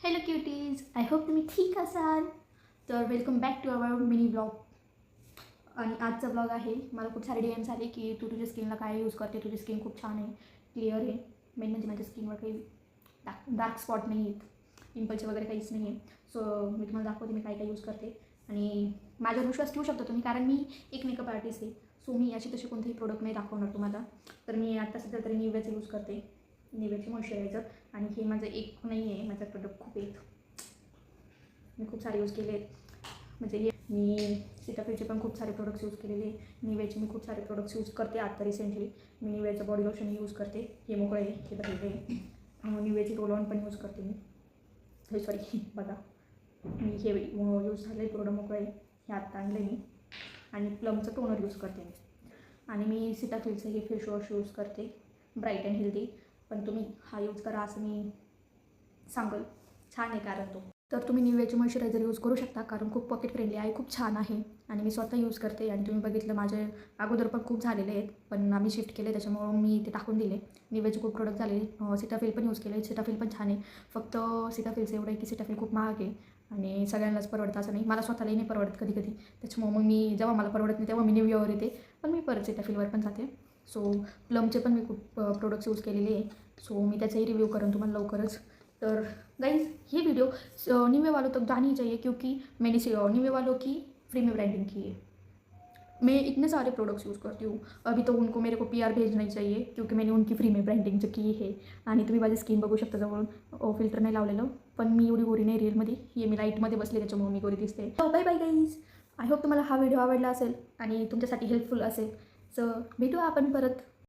Hello cuties, I hope तुम्ही ठीक असाल. तर welcome back to our mini blog. आणि आजचा ब्लॉग आहे. मला खूप सारे DMs आले की तू तुझ्या स्किनला काय यूज करते, तुझी स्किन खूप छान आहे, क्लिअर आहे. मेन म्हणजे माझ्या स्किनवर काही डार्क स्पॉट नाही आहेत, पिंपलचे वगैरे काहीच नाही आहे. सो मी तुम्हाला दाखवते मी काय काय यूज करते. आणि माझ्यावर विश्वास ठेवू शकता तुम्ही, कारण मी एक मेकअप आर्टिस्ट आहे. सो मी अशी तशी कोणतेही प्रोडक्ट नाही दाखवणार तुम्हाला. तर मी आता सध्या तरी निव्याचं यूज करते, निव्याचे मॉइश्चरायझर. आणि हे माझं एक नाही आहे, माझं प्रोडक्ट खूप आहेत, मी खूप सारे यूज केले. म्हणजे हे मी सीताफळचे पण खूप सारे प्रोडक्ट्स यूज केलेले. निव्याचे मी खूप सारे प्रोडक्ट्स यूज करते. आता रिसेंटली मी निव्याचं बॉडी लोशन यूज करते. हे मोकळे आहे, हे बघितले. निव्याचे रोल ऑन पण यूज करते मी. हे सॉरी बघा, मी हे यूज झाले प्रोडक्ट मोकळे, हे आत्ता आणले मी. आणि प्लमचं टोनर यूज करते मी. आणि मी सीताफळचं हे फेस वॉश यूज करते, ब्राईट अँड हेल्दी. पण तुम्ही हा यूज करा असं मी सांगेल, छान आहे कारण तो. तर तुम्ही निव्याचे मॉइश्चरायझर यूज करू शकता, कारण खूप पॉकेट फ्रेंडली आहे, खूप छान आहे. आणि मी स्वतः यूज करते. आणि तुम्ही बघितलं माझे अगोदर पण खूप झालेले आहेत, पण आम्ही शिफ्ट केले त्याच्यामुळं मी ते टाकून दिले. निव्याचे खूप प्रोडक्ट झाले. सीताफळ पण यूज केले, सीताफळ पण छान आहे. फक्त सीताफळचं एवढं आहे की सीताफळ खूप महाग आहे आणि सगळ्यांनाच परवडतं असं नाही. मला स्वतःलाही नाही परवडत कधी कधी, त्याच्यामुळं मग मी जेव्हा मला परवडत नाही तेव्हा मी निव्यावर येते, पण मी परत सीताफळवर पण जाते. सो प्लमचे पण मी खूप प्रोडक्ट्स यूज केलेले आहे. सो मी त्याचाही रिव्ह्यू करेन तुम्हाला लवकरच. तर गाइज, ये वीडियो निवे वालों तक जानी चाहिए, क्योंकि मैंने निवे वालों की फ्री में ब्रांडिंग की है. मैं इतने सारे प्रोडक्ट्स यूज़ करती हूँ. अभी तो उनको मेरे को PR भेजना ही चाहिए, क्योंकि मैंने उनकी फ्री में ब्रँडिंग की आहे. आणि तुम्ही माझी स्किन बघू शकता जवळून. फिल्टर नाही लावलेलं, पण मी एवढी गोरी नाही रिअलमध्ये. हे मी लाईटमध्ये बसले त्याच्यामुळे मी गोरी दिसते. So bye bye guys. I hope तुम्हाला हा व्हिडिओ आवडला असेल आणि तुमच्यासाठी हेल्पफुल असेल. सो भेटू आपण परत.